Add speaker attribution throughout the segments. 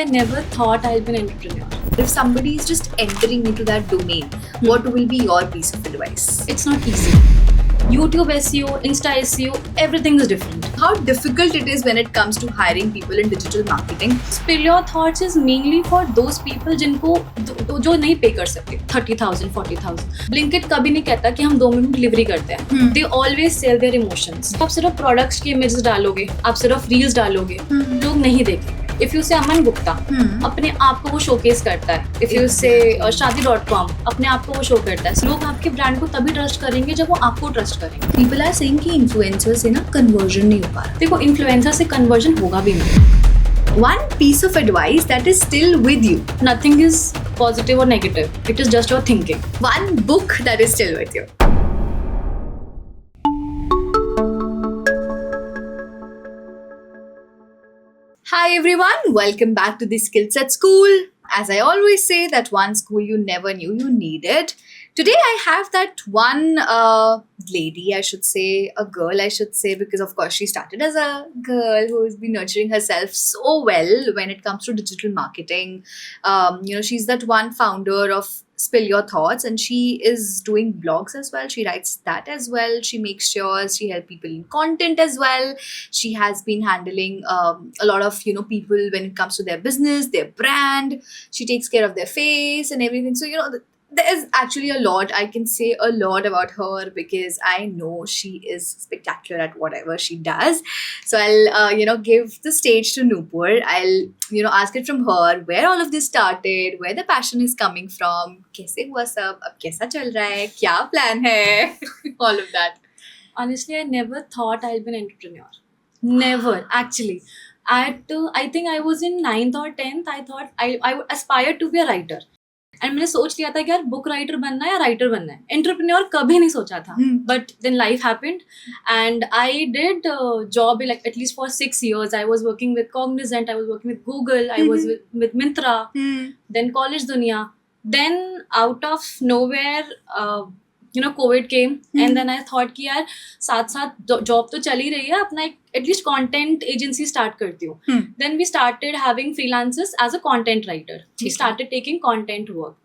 Speaker 1: I never thought I'd be an entrepreneur.
Speaker 2: If somebody is just entering into that domain, what will be your piece of advice?
Speaker 1: It's not easy. YouTube SEO, Insta SEO, everything is different.
Speaker 2: How difficult it is when it comes to hiring people in digital marketing?
Speaker 1: Spill Your Thoughts is mainly for those people जिनको जो नहीं पे कर सकते 30,000, 40,000. Blinkit कभी नहीं कहता कि हम 2 मिनट डिलीवरी करते हैं. They always sell their emotions. आप सिर्फ प्रोडक्ट्स की इमेजेस डालोगे, आप सिर्फ रील्स डालोगे, लोग नहीं देखेंगे. इफ यू से अमन गुप्ता अपने आप को वो शोकेस करता है. इफ यू से शादी.com अपने आप को वो शो करता है. लोग आपके ब्रांड को तभी ट्रस्ट करेंगे जब वो आपको ट्रस्ट करेंगे.
Speaker 2: People are saying कि इन्फ्लुएंसर से ना कन्वर्जन नहीं हो पा रहा.
Speaker 1: देखो इन्फ्लुएंसर से कन्वर्जन होगा भी नहीं.
Speaker 2: One piece of advice that is still with you.
Speaker 1: Nothing is positive or negative. It is just your thinking.
Speaker 2: One book that is still with you. Hi everyone, welcome back to the Skillset School. As I always say, that one school you never knew you needed. Today I have that one lady, I should say, a girl I should say, because of course she started as a girl who has been nurturing herself so well when it comes to digital marketing. She's that one founder of Spill Your Thoughts, and she is doing blogs as well. She writes that as well. She makes sure she helps people in content as well. She has been handling a lot of people when it comes to their business, their brand. She takes care of their face and everything. So there's actually a lot. I can say a lot about her because I know she is spectacular at whatever she does. So I'll give the stage to Nupur. I'll ask it from her where all of this started, where the passion is coming from, कैसे हुआ सब, अब कैसा चल रहा है, क्या plan है, all of that.
Speaker 1: Honestly, I never thought I'd be an entrepreneur. Never, actually. I think I was in 9th or 10th. I thought I aspired to be a writer. And मैंने सोच लिया था कि यार book writer बनना है या writer बनना है. एंटरप्रेन्योर कभी नहीं सोचा था. But then life happened and I did job like at least for 6 years. I was working with Cognizant, I was working with Google, I was with Myntra, then college दुनिया. Then out of nowhere Covid came and then I thought कि यार साथ साथ job तो चल ही रही है, अपना एक एटलीस्ट कंटेंट एजेंसी स्टार्ट करती हूँ. Then we started having freelancers as a content writer. We started taking content work.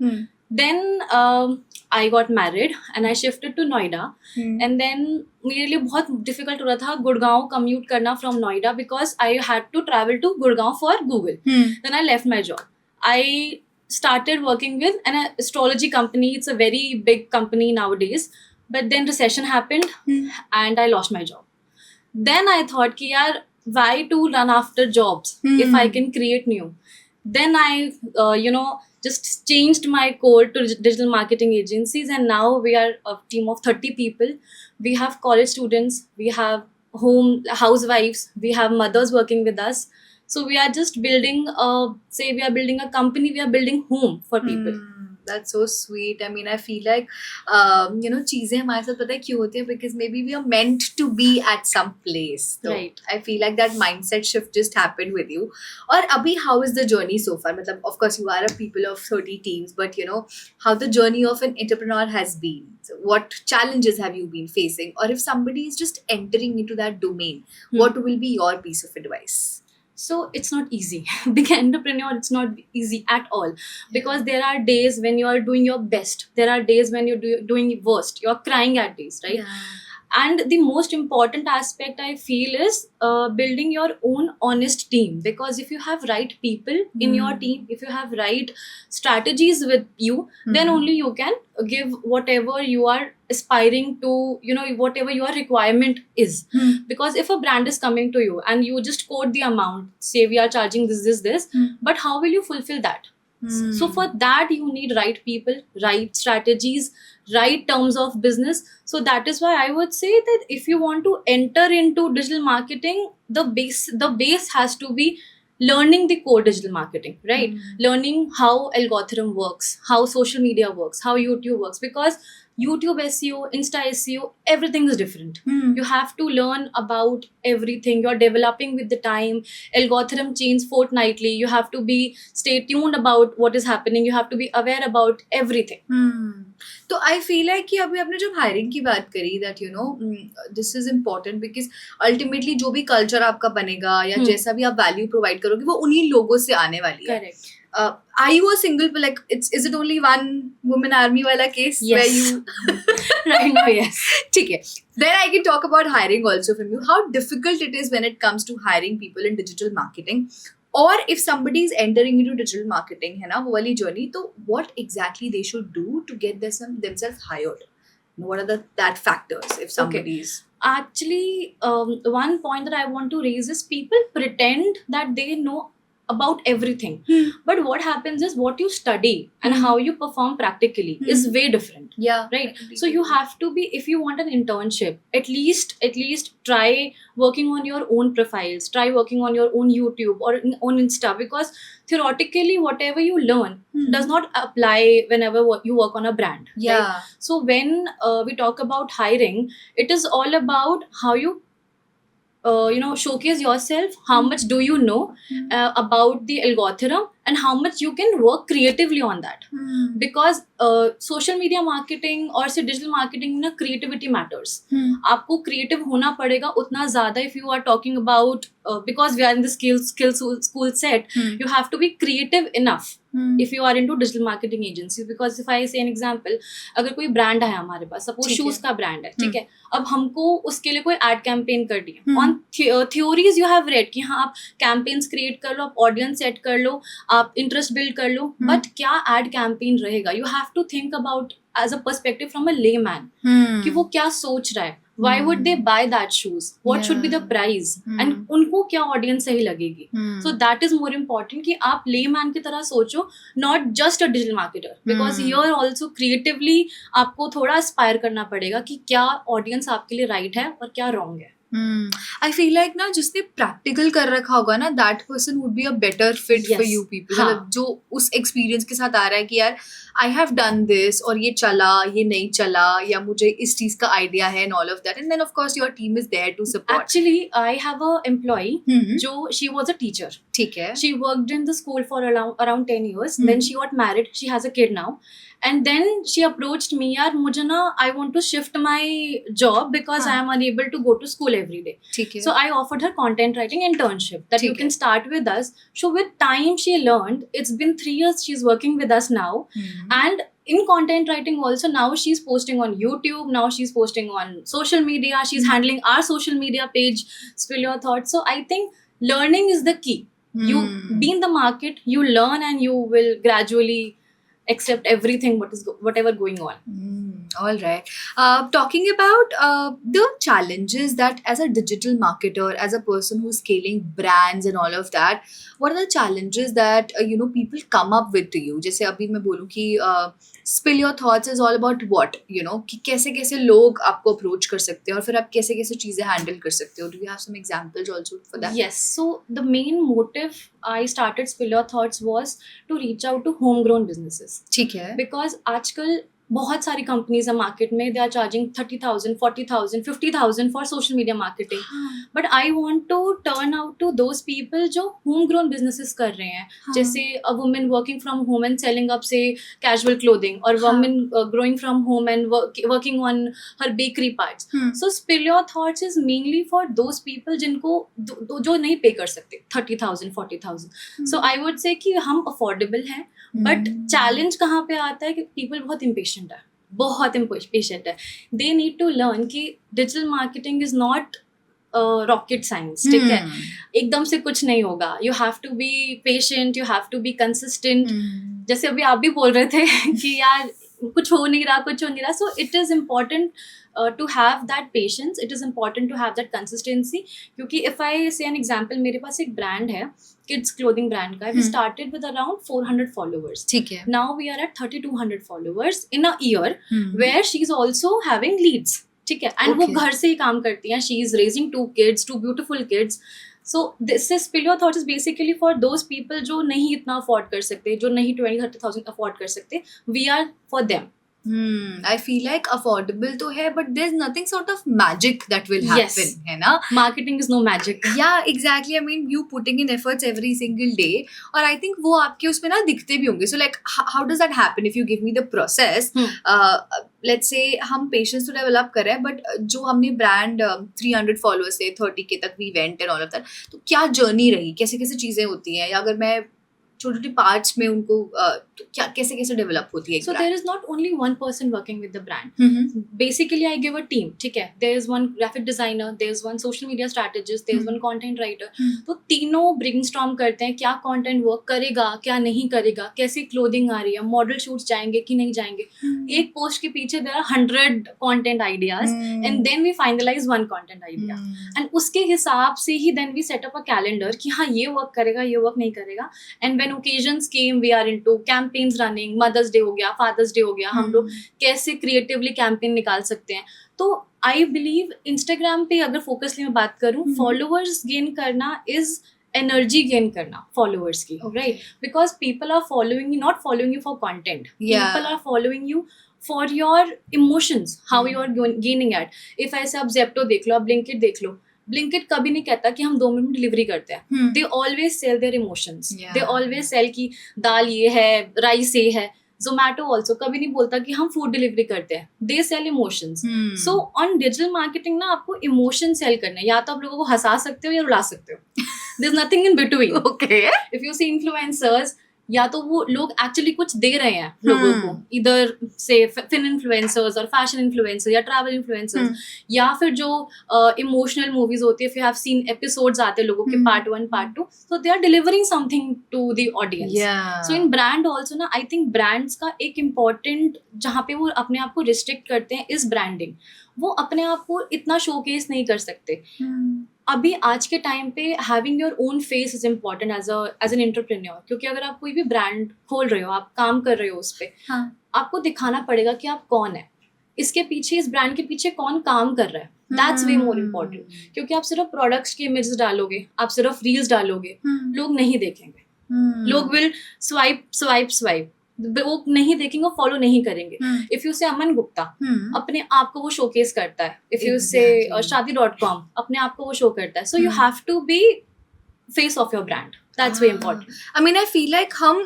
Speaker 1: Then I got married and I shifted to Noida. And then मेरे लिए बहुत डिफिकल्ट हो रहा था गुड़गांव कम्यूट करना from Noida because I had to travel to Gurgaon for Google. Then I left my job. I started working with an astrology company. It's a very big company nowadays. But then recession happened and I lost my job. Then I thought ki yaar, why to run after jobs if I can create new? Then I just changed my core to digital marketing agencies, and now we are a team of 30 people. We have college students, we have housewives, we have mothers working with us. So we are just building we are building a company, we are building home for people.
Speaker 2: That's so sweet. I mean, I feel like, चीजें हमारे साथ पता है क्यों होती है? Because maybe we are meant to be at some place. So
Speaker 1: Right.
Speaker 2: I feel like that mindset shift just happened with you. और अभी how is the journey so far? मतलब, of course, you are a people of 30 teams, but how the journey of an entrepreneur has been. So what challenges have you been facing? Or if somebody is just entering into that domain, what will be your piece of advice?
Speaker 1: So it's not easy. Being an entrepreneur, it's not easy at all. Because there are days when you are doing your best. There are days when you're doing worst. You're crying at days, right?
Speaker 2: Yeah.
Speaker 1: And the most important aspect I feel is building your own honest team. Because if you have right people in your team, if you have right strategies with you, then only you can give whatever you are aspiring to, whatever your requirement is. Because if a brand is coming to you and you just quote the amount, say we are charging this, but how will you fulfill that? So for that you need right people, right strategies, right terms of business. So that is why I would say that if you want to enter into digital marketing, the base has to be learning the core digital marketing, right? Learning how algorithm works, how social media works, how YouTube works. Because YouTube SEO, Insta SEO, everything is different.
Speaker 2: Hmm.
Speaker 1: You have to learn about everything. You're developing with the time. Algorithm change fortnightly. You have to be stay tuned about what is happening. You have to be aware about everything.
Speaker 2: तो I feel है कि अभी आपने जब hiring की बात करी that you know this is important because ultimately जो भी कल्चर आपका बनेगा या जैसा भी आप वैल्यू प्रोवाइड करोगे वो उन्हीं लोगों से आने वाली है.
Speaker 1: Correct.
Speaker 2: Are you a single like is it only one woman army wala case
Speaker 1: Yes.
Speaker 2: where you
Speaker 1: Right now, yes.
Speaker 2: ठीक है. Then I can talk about hiring also from you. How difficult it is when it comes to hiring people in digital marketing, or if somebody is entering into digital marketing, है ना वो वाली journey, तो what exactly they should do to get themselves hired? What are that factors if somebody is
Speaker 1: Actually, one point that I want to raise is people pretend that they know about everything. But what happens is what you study and how you perform practically is way different.
Speaker 2: yeah
Speaker 1: Right. So you have to be, if you want an internship, at least try working on your own profiles, try working on your own YouTube or on Insta, because theoretically whatever you learn does not apply whenever you work on a brand.
Speaker 2: yeah
Speaker 1: Right? So when we talk about hiring, it is all about how you showcase yourself, how much do you know about the algorithm, and how much you can work creatively on that. Because social media marketing or say digital marketing na creativity matters. आपको creative होना पड़ेगा उतना ज़्यादा. If you are talking about because we are in the skill school set, you have to be creative enough if you are into digital marketing agencies. Because if I say an example, अगर कोई brand है हमारे पास, suppose
Speaker 2: ठीक है.
Speaker 1: shoes का brand है, ठीक है, अब हमको उसके लिए कोई ad campaign करनी है. On theories you have read कि हाँ आप campaigns create कर लो, आप audience set कर लो, आप interest build कर लो, but क्या ad campaign रहेगा? You have to think about as a perspective from a layman कि वो क्या सोच रहा है. Why would they buy that shoes? What should be the price? And उनको क्या audience सही लगेगी? So that is more important कि आप layman की तरह सोचो, not just a digital marketer. Because here also creatively आपको थोड़ा aspire करना पड़ेगा कि क्या audience आपके लिए right है और क्या wrong है.
Speaker 2: I feel like ना जिसने प्रैक्टिकल कर रखा होगा ना that person would be a better fit for
Speaker 1: Yes.
Speaker 2: you people.
Speaker 1: हाँ.
Speaker 2: मतलब जो उस एक्सपीरियंस के साथ आ रहा है कि यार I have done this और ये चला ये नहीं चला या मुझे इस चीज का आइडिया है and all of that, and then of course your team is there to support.
Speaker 1: Actually, I have a employee जो she was a teacher.
Speaker 2: ठीक है.
Speaker 1: She worked in the school for around 10 years. Then she got married. She has a kid now. And then she approached me, यार मुझे ना I want to shift my job because I am unable to go to school every day.
Speaker 2: ठीक है.
Speaker 1: So I offered her content writing internship that you
Speaker 2: ठीक
Speaker 1: can start with us. So with time she learned. It's been 3 years she's working with us now. And in content writing also, now she's posting on YouTube, now she's posting on social media, she's handling our social media page, Spill Your Thoughts. So I think learning is the key. You be in the market, you learn, and you will gradually accept everything whatever going on.
Speaker 2: All right. Talking about the challenges that as a digital marketer, as a person who's scaling brands and all of that, what are the challenges that people come up with to you? जैसे अभी मैं बोलूँ कि spill your thoughts is all about what, कि कैसे कैसे लोग आपको approach कर सकते हैं और फिर आप कैसे कैसे चीजें handle कर सकते हो. Do you have some examples also for that?
Speaker 1: Yes. So the main motive I started Spill Your Thoughts was to reach out to homegrown businesses.
Speaker 2: ठीक है.
Speaker 1: Because आजकल बहुत सारी कंपनीज है मार्केट में, they are charging 30,000, 40,000, 50,000 for social media marketing. But I want to turn out to those people जो home grown businesses कर रहे हैं. जैसे a woman working from home and selling up से कैजुअल क्लोथिंग, और woman growing from home and working on her bakery parts. So spill your thoughts is mainly for those people जिनको जो नहीं पे कर सकते 30,000, 40,000. सो आई वुड से कि हम अफोर्डेबल हैं. बट चैलेंज कहाँ पे आता है कि पीपल बहुत इम्पेशेंट है, बहुत इम्पेशेंट है. दे नीड टू लर्न कि digital marketing is not rocket science. ठीक है, एकदम से कुछ नहीं होगा. You have to be patient, you have to be consistent. जैसे अभी आप भी बोल रहे थे कि यार कुछ हो नहीं रहा. So it is important to have that patience. It is important to have that consistency. क्योंकि if I say an example, मेरे पास एक brand है, kids clothing brand का. We started with around 400 followers.
Speaker 2: ठीक है.
Speaker 1: Now we are at 3,200 followers in a year, where she is also having leads. ठीक है, and वो घर से ही काम करती हैं. She is raising 2 kids, 2 beautiful kids. So this is Spill Your Thoughts is basically for those people जो नहीं इतना afford कर सकते, जो नहीं 20-30,000 afford कर सकते. We are for them.
Speaker 2: I feel like affordable तो है, but there's nothing sort of magic that will
Speaker 1: Yes.
Speaker 2: happen, है ना?
Speaker 1: Marketing is no magic.
Speaker 2: Yeah, exactly. I mean, you putting in efforts every single day, और I think वो आपके उसमें ना दिखते भी होंगे. So like, how does that happen? If you give me the process, let's say हम patience to develop कर रहे हैं, but जो हमने brand 300 followers से 30K तक we went and all of that, तो क्या journey रही? कैसे कैसे चीजें होती हैं? या अगर मैं छोटे छोटे पार्ट्स में उनको तो क्या कैसे कैसे डेवलप होती है?
Speaker 1: So there is not only one person working with the brand.
Speaker 2: Mm-hmm.
Speaker 1: Basically, I give a team. ठीक है, there is one graphic designer, there is one social media strategist, there is one content writer. तो तीनों brainstorm करते हैं क्या content work करेगा, क्या नहीं करेगा, कैसी clothing आ रही है, model shoots जाएंगे कि नहीं जाएंगे. एक post के पीछे there are 100 content ideas, and then we finalize one content idea. And उसके हिसाब से ही then we set up a calendar कि हाँ ये work करेगा, ये work नहीं करेगा. And when occasions came, we are into campaigns running. Mother's Day हो गया, Father's Day हो गया, हम लोग कैसे creatively campaign निकाल सकते हैं. तो I believe Instagram पे अगर focusly मैं बात करूँ, followers gain करना is energy gain करना followers की, right? Because people are following you, not following you for content.
Speaker 2: Yeah.
Speaker 1: People are following you for your emotions, how you are gaining at. If ऐसे आप Zepto देख लो, आप Blinkit देख लो, Blinkit कभी नहीं कहता कि हम 2 मिनट में डिलीवरी करते हैं. They always sell their emotions.
Speaker 2: Yeah.
Speaker 1: They always sell कि दाल ये है, राइस ये है. Zomato also कभी नहीं बोलता कि हम फूड डिलीवरी करते हैं. They sell emotions. So on digital marketing ना आपको emotion sell करना है. या तो आप लोगों को हंसा सकते हो या रुला सकते हो. There's nothing in between.
Speaker 2: Okay.
Speaker 1: If you see influencers, या तो वो लोग एक्चुअली कुछ दे रहे हैं लोगों को, इधर से फिन इन्फ्लुएंसर्स और फैशन इन्फ्लुएंसर्स या ट्रैवल इन्फ्लुएंसर्स, या फिर जो इमोशनल मूवीज होती है, if you have seen episodes आते हैं लोगों के part 1 part 2, so they are delivering something to the audience.
Speaker 2: Yeah.
Speaker 1: So in brand also ना, I think brands का एक important जहाँ पे वो अपने आप को रिस्ट्रिक्ट करते हैं इस ब्रांडिंग. वो अपने आप को इतना शोकेस नहीं कर सकते. अभी आज के टाइम पे having your own face is important as an entrepreneur. क्योंकि अगर आप कोई भी ब्रांड खोल रहे हो, आप काम कर रहे हो उस पर, आपको दिखाना पड़ेगा कि आप कौन है, इसके पीछे, इस ब्रांड के पीछे कौन काम कर रहा है. That's way more important. क्योंकि आप सिर्फ प्रोडक्ट्स के इमेजेस डालोगे, आप सिर्फ रील्स डालोगे, लोग नहीं देखेंगे. लोग विल स्वाइप, वो नहीं देखेंगे, फॉलो नहीं करेंगे. इफ यू से अमन गुप्ता, अपने आप को वो शोकेस करता है. इफ यू से शादी.com, अपने आप को वो शो करता है. So you have to be face of your brand. That's very important.
Speaker 2: I mean, I feel like हम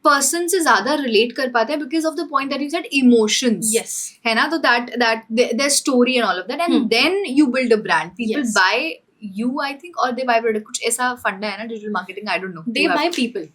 Speaker 2: person से ज्यादा relate कर पाते हैं because of the point that you said, emotions.
Speaker 1: Yes.
Speaker 2: है ना? तो that their story and all of that, and then you build a brand. People
Speaker 1: Yes.
Speaker 2: buy you, I think, or they buy product. कुछ ऐसा फंडा है ना digital marketing, I don't know.
Speaker 1: They buy people,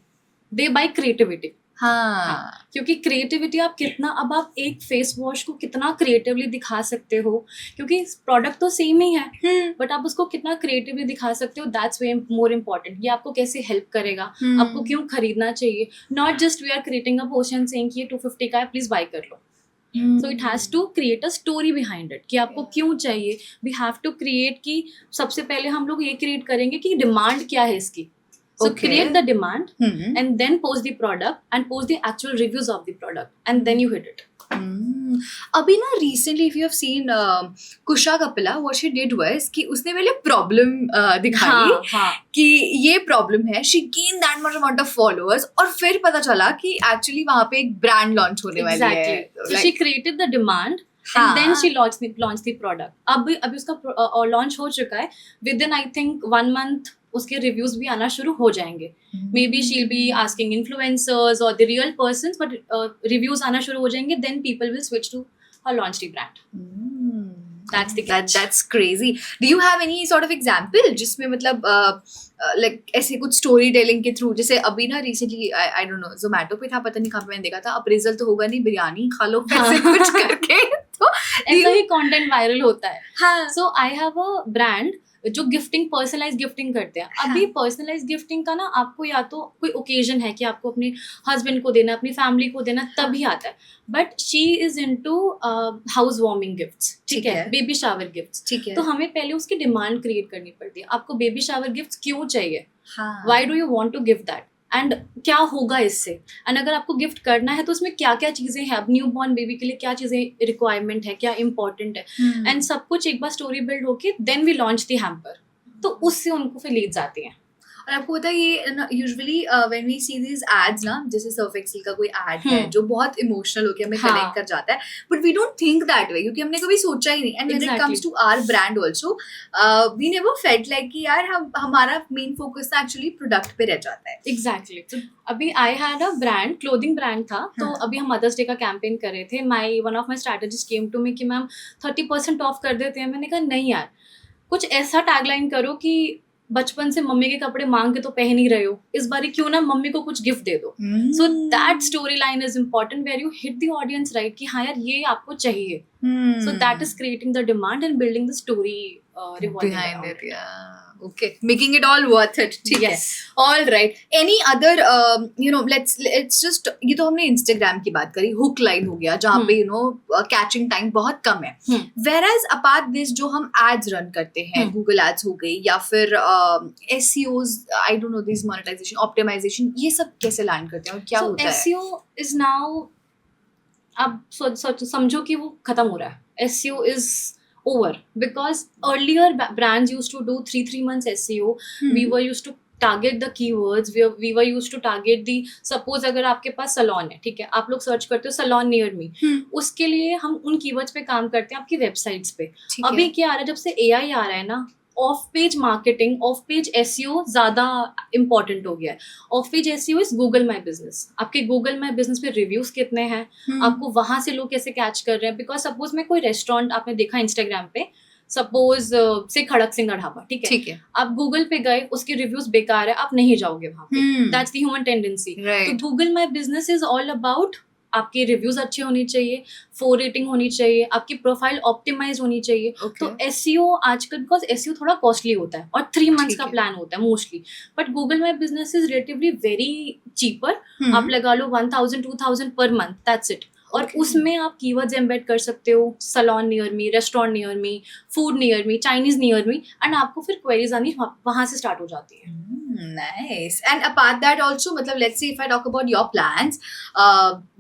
Speaker 1: they buy creativity.
Speaker 2: हाँ.
Speaker 1: क्योंकि creativity आप कितना, अब आप एक फेस वॉश को कितना क्रिएटिवली दिखा सकते हो, क्योंकि प्रोडक्ट तो सेम ही है, बट आप उसको कितना क्रिएटिवली दिखा सकते हो, दैट्स वे मोर इम्पॉर्टेंट. ये आपको कैसे हेल्प करेगा, आपको क्यों खरीदना चाहिए. Not just we are creating a post and saying कि ये 250 का है, प्लीज बाय कर लो. So it has to create a story behind it कि आपको क्यों चाहिए. वी हैव टू क्रिएट कि सबसे पहले हम लोग ये क्रिएट करेंगे कि डिमांड क्या है इसकी. So
Speaker 2: Okay.
Speaker 1: create the demand and then post the product and post the actual reviews of the product and then you hit it.
Speaker 2: अभी ना recently if you have seen Kusha Kapila, what she did was कि उसने पहले problem दिखाई कि ये problem है. She gained that much amount of followers और फिर पता चला कि actually वहाँ पे एक brand launch होने वाली है.
Speaker 1: Exactly. So she created the demand and then she launched the product. अभी उसका launch हो चुका है. Within I think 1 month उसके रिव्यूज भी आना शुरू हो जाएंगे. Maybe she'll be asking influencers और the real persons, but reviews आना शुरू हो जाएंगे. Then people will switch to her launch the brand. That's the catch.
Speaker 2: That's crazy. Do you have any sort of example जिसमें मतलब like ऐसे कुछ story telling के through, जैसे अभी ना recently I don't know Zomato पे था, पता नहीं कहाँ पे मैंने देखा था, अप्रेजल तो होगा नहीं, बिरयानी खा लो ऐसे कुछ करके. तो
Speaker 1: ऐसा ही कंटेंट वायरल होता है.
Speaker 2: हाँ.
Speaker 1: सो आई हैव अ ब्रांड जो गिफ्टिंग, पर्सनलाइज गिफ्टिंग करते हैं. अभी पर्सनलाइज गिफ्टिंग का ना आपको या तो कोई ओकेजन है कि आपको अपने हस्बैंड को देना, अपनी फैमिली को देना, तभी आता है. But she is into house warming gifts. ठीक है, बेबी शावर गिफ्ट्स.
Speaker 2: ठीक है.
Speaker 1: तो हमें पहले उसकी डिमांड क्रिएट करनी पड़ती है. आपको बेबी शावर गिफ्ट्स क्यों चाहिए,
Speaker 2: हाँ.
Speaker 1: Why do you want to give that, and क्या होगा इससे, एंड अगर आपको गिफ्ट करना है तो उसमें क्या क्या चीज़ें हैं, अब न्यू बॉर्न बेबी के लिए क्या चीज़ें रिक्वायरमेंट है, क्या इंपॉर्टेंट है, एंड सब कुछ एक बार स्टोरी बिल्ड होके then we launch the hamper. तो उससे उनको फिर लीड्स आती हैं.
Speaker 2: और आपको पता है ये usually when we see these ads ना, जैसे सर्फ एक्सेल का कोई एड है जो बहुत इमोशनल होकर हमें
Speaker 1: हाँ।
Speaker 2: कनेक्ट कर जाता है, but we don't think that way, क्योंकि हमने कभी सोचा ही नहीं. And when it
Speaker 1: Exactly.
Speaker 2: Comes to our brand also, we never felt like कि यार हमारा मेन फोकस एक्चुअली प्रोडक्ट पे रह जाता है.
Speaker 1: एग्जैक्टली. अभी I had a brand, clothing brand था. तो
Speaker 2: हाँ.
Speaker 1: अभी हम मदर्स डे का कैंपेन कर रहे थे. One of my strategist came to me कि मैम 30% ऑफ कर देते हैं. मैंने कहा नहीं यार, कुछ ऐसा टैगलाइन करो कि बचपन से मम्मी के कपड़े मांग के तो पहन ही रहे हो, इस बारी क्यों ना मम्मी को कुछ गिफ्ट दे दो. So that story line is important where you hit the audience right कि हाँ यार ये आपको चाहिए. So that is creating the demand and building the story revolving
Speaker 2: behind
Speaker 1: around
Speaker 2: it. Yeah. Okay. Making it all worth it. ठीक है.
Speaker 1: Yes.
Speaker 2: All right. Any other, let's just, ये तो हमने Instagram की बात करी, hook line हो गया, जहाँ पे catching time बहुत कम है. Whereas apart this, जो हम ads run करते हैं, Google ads हो गई, या फिर SEOs, I don't know, this monetization, optimization, ये सब कैसे land करते हैं और क्या होता है?
Speaker 1: SEO is now, अब समझो कि वो खत्म हो रहा है. SEO is over because earlier brands used to do 3 months SEO. We were used to target the keywords. We were used to target the, suppose अगर आपके पास salon है, ठीक है, आप लोग सर्च करते हो salon near me, उसके लिए हम उन keywords पे काम करते हैं आपकी वेबसाइट्स पे. अभी क्या आ रहा है, जब से AI आ रहा है ना, of page marketing, of page SEO ज्यादा इंपॉर्टेंट हो गया है. Of page SEO is Google my business. आपके गूगल माई बिजनेस पे रिव्यूज कितने हैं, आपको वहां से लोग कैसे कैच कर रहे हैं. बिकॉज सपोज मैं कोई रेस्टोरेंट आपने देखा इंस्टाग्राम पे, सपोज से खड़क सिंह ढाबा, ठीक है, आप गूगल पे गए, उसके रिव्यूज बेकार है, आप नहीं जाओगे वहां पे. That's the human tendency. तो Google my business is all about आपके रिव्यूज अच्छे होनी चाहिए, 4 रेटिंग होनी चाहिए, आपकी प्रोफाइल ऑप्टिमाइज होनी चाहिए. तो एसईओ आजकल, बिकॉज एसईओ थोड़ा कॉस्टली होता है और 3 मंथ्स का प्लान होता है mostly, but Google my business is relatively very cheaper. आप लगा लो 1000-2000 पर मंथ, दैट्स इट. और उसमें आप कीवर्ड्स एम्बेड कर सकते हो, salon near me, restaurant near me, food near me, Chinese near me, and आपको फिर क्वेरीज आनी वहां से स्टार्ट हो जाती है.
Speaker 2: Nice. And apart that also, मतलब let's say if I talk about your plans,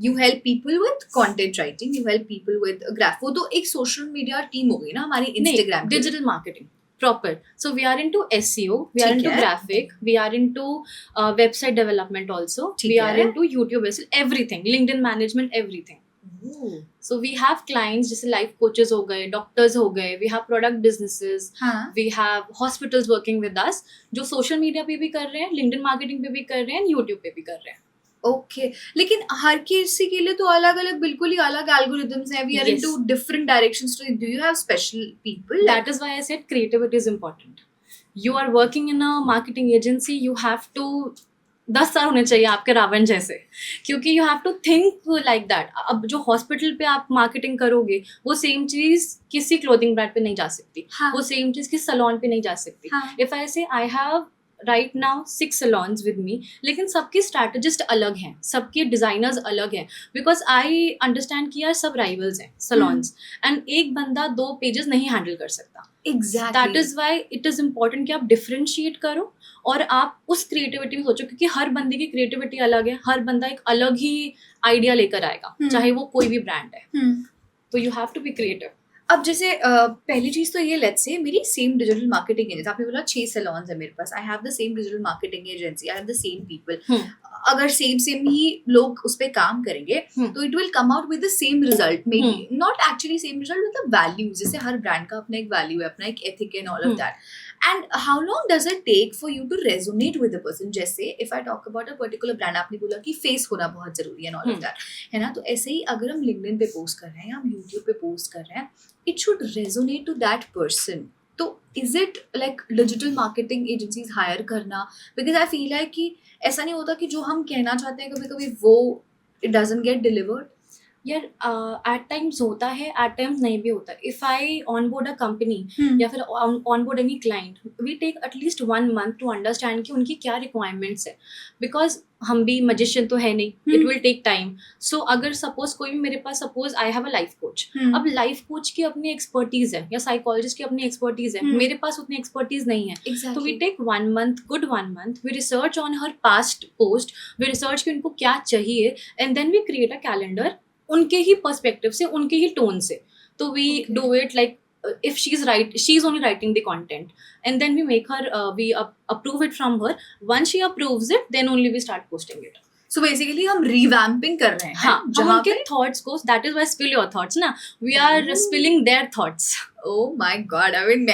Speaker 2: you help people with content writing, you help people with graph. वो तो एक social media team हो गई ना हमारी Instagram.
Speaker 1: Digital marketing. Proper. So we are into SEO, we are into graphic, we are into website development also, we are into YouTube, everything, LinkedIn management, everything. So we have clients जैसे life coaches हो गए, doctors हो गए, we have product businesses, we have hospitals working with us, जो social media पे भी कर रहे हैं, LinkedIn marketing पे भी कर रहे हैं, YouTube पे भी कर रहे हैं.
Speaker 2: Okay. लेकिन हर किसी के लिए तो अलग अलग, बिल्कुल ही अलग algorithms हैं. We are into different directions. So do you have special people?
Speaker 1: That is why I said creativity is important. You are working in a marketing agency, you have to 10 साल होने चाहिए आपके रावण जैसे, क्योंकि you have to think like that. अब जो hospital पे आप मार्केटिंग करोगे, वो सेम चीज किसी क्लोथिंग ब्रांड पे नहीं जा सकती. वो सेम चीज किसी सैलून पे नहीं जा सकती. इफ आई से I have right now 6 salons with me, लेकिन सबके स्ट्रैटेजिस्ट अलग हैं, सबके डिजाइनर्स अलग हैं, बिकॉज आई अंडरस्टैंड कि यार सब राइवल्स हैं सैलून्स, एंड एक बंदा 2 पेजेस नहीं हैंडल कर सकता.
Speaker 2: Exactly.
Speaker 1: That is why it is important कि आप डिफ्रेंशिएट करो और आप उस क्रिएटिविटी में सोचो, क्योंकि हर बंदे की क्रिएटिविटी अलग है, हर बंदा एक अलग ही आइडिया लेकर आएगा, चाहे वो कोई भी ब्रांड है. तो you have to be creative.
Speaker 2: अब जैसे पहली चीज तो ये, लेट्स से मेरी सेम डिजिटल मार्केटिंग एजेंसी, आपने बोला 6 सैलून्स है मेरे पास, I have the same digital marketing agency, I have the same people. अगर सेम ही लोग उस पे काम करेंगे तो it will come out with the same result, maybe not actually same result, मतलब वैल्यूज. जैसे हर ब्रांड का अपना एक वैल्यू है, अपना एक ethic and all of that. And how long does it take for you to resonate with the person? जैसे if I talk about a particular brand, आपने बोला कि फेस होना बहुत जरूरी है एंड ऑल ऑफ दैट, है ना. तो ऐसे ही अगर हम लिंक्डइन पे पोस्ट कर रहे हैं या हम यूट्यूब पे पोस्ट कर रहे हैं, it should resonate to that person. तो is it like digital marketing agencies hire करना? Because I feel like कि ऐसा नहीं होता कि जो हम कहना चाहते हैं कभी कभी वो it doesn't get delivered.
Speaker 1: यार एट टाइम्स होता है, एट टाइम्स नहीं भी होता. If I on board a company या फिर on board any client, we take at least 1 month to understand कि उनकी क्या रिक्वायरमेंट्स है, बिकॉज हम भी मजिशियन तो है नहीं, it will take time. So अगर सपोज कोई भी मेरे पास, suppose I have a life coach, अब लाइफ कोच की अपनी एक्सपर्टीज है या साइकोलॉजिस्ट की अपनी एक्सपर्टीज है, मेरे पास उतनी एक्सपर्टीज नहीं है. तो we take 1 month, good 1 month, we research on her past post, we research कि उनको क्या चाहिए, and then we create a calendar उनके ही पर्सपेक्टिव से, उनके ही टोन से. तो we do it like if she's only writing the content, and then we make her approve it from her. Once she approves it, then only we start posting it.
Speaker 2: So basically हम revamping कर रहे हैं
Speaker 1: हाँ, हम
Speaker 2: जहाँ
Speaker 1: उनके
Speaker 2: पे
Speaker 1: thoughts को, that is why spill your thoughts ना, we are spilling their thoughts.
Speaker 2: Oh my god, I mean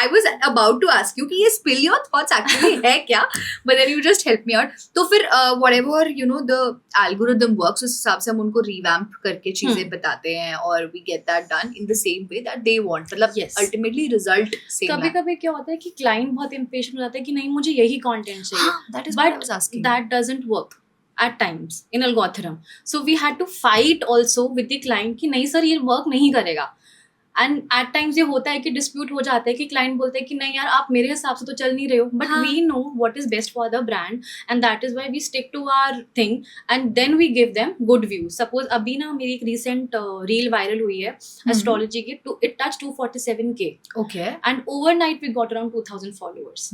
Speaker 2: I was about to ask you कि ये spill your thoughts actually है क्या, but then you just helped me out. तो फिर whatever you know the algorithm works, उस हिसाब से हम उनको revamp करके चीजें बताते हैं और we get that done in the same way that they want. मतलब
Speaker 1: Yes.
Speaker 2: ultimately result same है.
Speaker 1: कभी-कभी क्या होता है कि client बहुत impatient हो जाता है कि नहीं मुझे यही content चाहिए,
Speaker 2: That is what I
Speaker 1: but
Speaker 2: was asking.
Speaker 1: that doesn't work at times in algorithm. So we had to fight also with the client कि नहीं सर ये work नहीं करेगा. And at times ये होता है कि dispute हो जाता है कि client बोलते हैं कि नहीं यार आप मेरे हिसाब से तो चल नहीं रहे हो, but we know what is best for the brand, and that is why we stick to our thing, and then we give them good views. Suppose अभी ना मेरी एक recent reel viral हुई है astrology की, it touched 247K,
Speaker 2: Okay.
Speaker 1: and overnight we got around 2000 followers.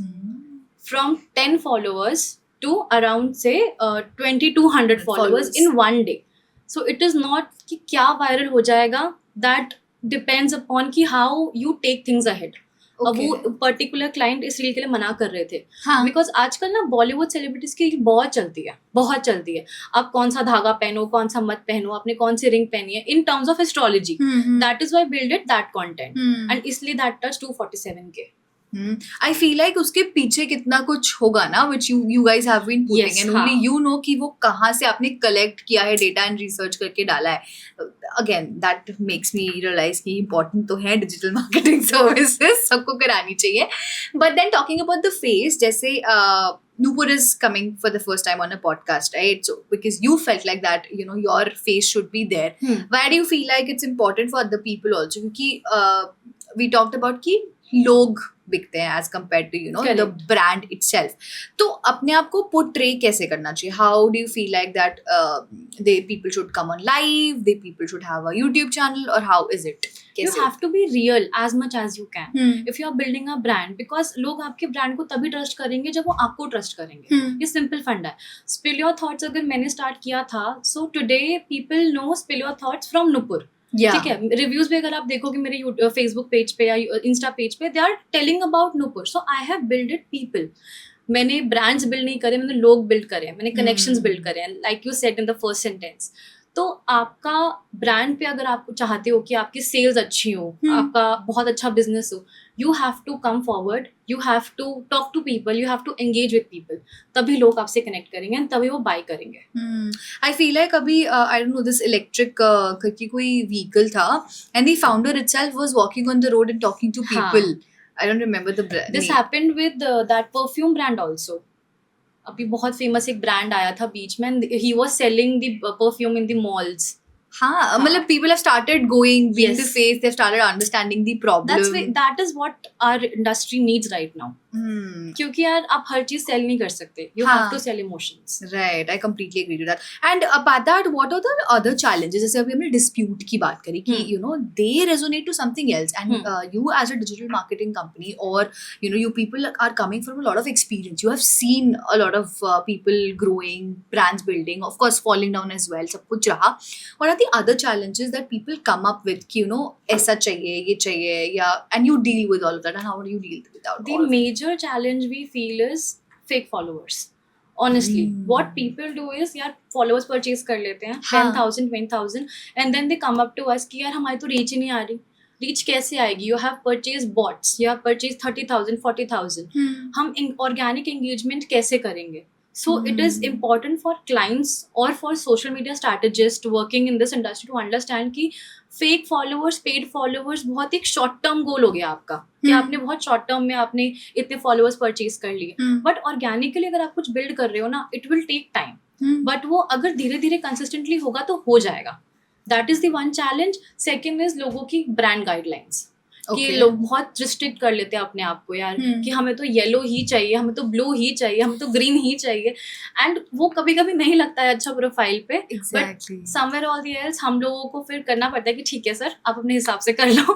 Speaker 1: From 10 followers to around say 2200 followers in one day. So it is not कि क्या viral हो जाएगा, that depends upon कि how you take things ahead. अब
Speaker 2: Okay.
Speaker 1: वो particular client इस reel के लिए मना कर रहे थे
Speaker 2: हाँ.
Speaker 1: बिकॉज आजकल ना बॉलीवुड सेलिब्रिटीज की बहुत चलती है. आप कौन सा धागा पहनो, कौन सा मत पहनो, आपने कौन सी रिंग पहनी है, in terms of astrology. That is why build it that content, and इसलिए that touch 247K.
Speaker 2: I feel like उसके पीछे कितना कुछ होगा ना, which you guys have been putting,
Speaker 1: Yes,
Speaker 2: and
Speaker 1: हाँ.
Speaker 2: only you know कि वो कहाँ से आपने collect किया है data and research करके डाला है. Again, that makes me realize कि important तो है digital marketing services, सबको करानी चाहिए. But then talking about the face, जैसे Nupur is coming for the first time on a podcast, right? So because you felt like that, you know, your face should be there. Why do you feel like it's important for other people also? क्योंकि we talked about कि लोग बिकते हैं as compared to you know the brand itself. तो अपने आप को portray कैसे करना चाहिए? How do you feel like that people should come on live, people should have a YouTube channel, or how is it?
Speaker 1: You have to be real as much as you can if you are building a brand, because लोग आपके brand को तभी trust करेंगे जब वो आपको trust करेंगे. ये सिंपल फंडा है. स्पिल योर थॉट्स अगर मैंने स्टार्ट किया था, so today people know spill your thoughts from Nupur. ठीक है, रिव्यूज भी अगर आप देखोगे मेरे फेसबुक पेज पे या इंस्टा पेज पे, they are telling about Nupur. So I have build it people. मैंने ब्रांड्स बिल्ड नहीं करे, मैंने लोग बिल्ड करे, मैंने कनेक्शंस बिल्ड करे, like you said in the first sentence. तो आपका ब्रांड पे अगर आप चाहते हो कि आपकी सेल्स अच्छी हो, आपका बहुत अच्छा बिजनेस हो, you have to come forward, you have to talk to people, you have to engage with people. तभी लोग आपसे कनेक्ट करेंगे एंड तभी वो बाय करेंगे.
Speaker 2: आई फील लाइक अभी I don't know this electric करके कोई व्हीकल था, and the founder itself was walking on the road and talking to people. I don't remember the brand.
Speaker 1: This happened with that perfume brand also. अभी बहुत famous एक brand आया था बीच में, he was selling the perfume in the malls.
Speaker 2: हाँ, मतलब people have started going, being the face, they've started understanding the problem.
Speaker 1: That is what our industry needs right now. क्योंकि यार आप हर चीज सेल नहीं कर सकते. You have to sell emotions.
Speaker 2: Right, I completely agree with that. And about that, what are the other challenges? जैसे अभी हमने dispute की बात करी कि you know they resonate to something else, and you as a digital marketing company, or you know you people are coming from a lot of experience. You have seen a lot of people growing, brands building, of course falling down as well. सब कुछ रहा. What are the other challenges that people come up with कि you know ऐसा चाहिए, ये चाहिए, या and you deal with all of that, and how do you deal with all?
Speaker 1: The major challenge we feel is fake followers. Honestly, what people do is यार followers purchase कर लेते हैं 10,000, 20,000, and then they come up to us कि यार हमारी तो reach ही नहीं आ रही. Reach कैसे आएगी? You have purchased bots, you have purchased 30,000, 40,000. हम organic engagement कैसे करेंगे? So it is important for clients or for social media strategists working in this industry to understand कि fake followers, paid followers बहुत एक short term goal हो गया आपका, कि आपने बहुत short term में आपने इतने followers purchase कर लिए. But organically अगर आप कुछ build कर रहे हो ना, it will take time. But वो अगर धीरे धीरे consistently होगा तो हो जाएगा. That is the one challenge. Second is लोगों की brand guidelines. कि लोग बहुत रिस्ट्रिक्ट कर लेते हैं अपने आप को यार, कि हमें तो येलो ही चाहिए, हमें तो ब्लू ही चाहिए, हमें तो ग्रीन ही चाहिए, एंड वो कभी कभी नहीं लगता है अच्छा प्रोफाइल पे. But somewhere all the L's हम लोगों को फिर करना पड़ता है कि ठीक है सर आप अपने हिसाब से कर लो.